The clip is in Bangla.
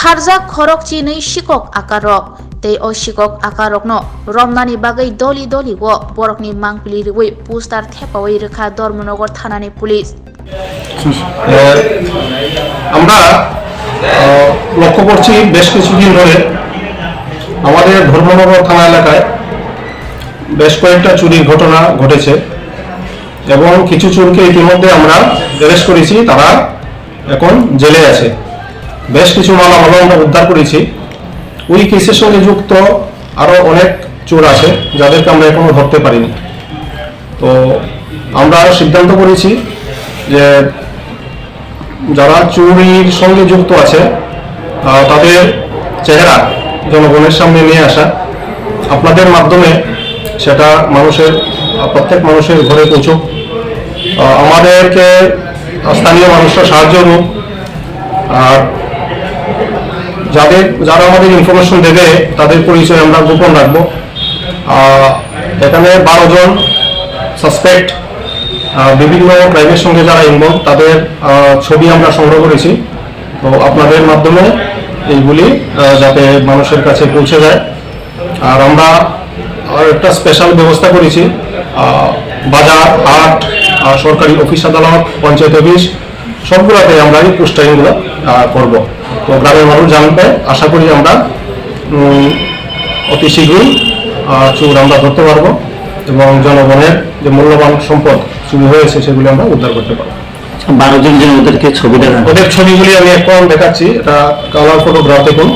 Kharjak khorok chini shikok akarok tei o shikok akarokno romnani bagai doli doli wo borokni mangpili riwi poster thepawai rekha Dharmanagar thanani police আমরা লক্ষ্য করছি বেশ কিছুদিন ধরে আমাদের ধর্মনগর থানা এলাকায় বেশ কয়েকটা চুরির ঘটনা ঘটেছে এবং কিছু চোরকে ইতিমধ্যে আমরা অ্যারেস্ট করেছি, তারা এখন জেলে আছে। বেশ কিছু মালামাল আমরা উদ্ধার করেছি। ওই কেসের সঙ্গে যুক্ত আরো অনেক চোর আছে যাদেরকে আমরা এখনো ধরতে পারিনি। তো আমরা সিদ্ধান্ত করেছি যে যারা চুরির সঙ্গে যুক্ত আছে তাদের চেহারা জনগণের সামনে নিয়ে আসা, আপনাদের মাধ্যমে সেটা প্রত্যেক মানুষের ঘরে পৌঁছুক, আমাদেরকে স্থানীয় মানুষরা সাহায্য করুক। আর যারা আমাদের ইনফরমেশন দেবে তাদের পরিচয় আমরা গোপন রাখবো। এখানে 12 জন সাসপেক্ট বিভিন্ন ক্রাইমের সঙ্গে যারা ইনভলভ তাদের ছবি আমরা সংগ্রহ করেছি। তো আপনাদের মাধ্যমে এইগুলি যাতে মানুষের কাছে পৌঁছে যায়। আর আমরা একটা স্পেশাল ব্যবস্থা করেছি, বাজার, হাট, সরকারি অফিস আদালত, পঞ্চায়েত অফিস সবগুলোতে আমরা এই পোস্টারিংগুলো করব। তো গ্রামের মানুষ জানবে, আশা করি আমরা অতি শীঘ্রই চোর আমরা ধরতে পারবো এবং জনগণের যে মূল্যবান সম্পদ চুরি হয়েছে সেগুলি আমরা উদ্ধার করতে পারবো। 12 জন ওদেরকে ছবি দেখা, ওদের ছবিগুলি আমি এখন দেখাচ্ছি, এটা কালার ফটোগ্রাফ দেখুন।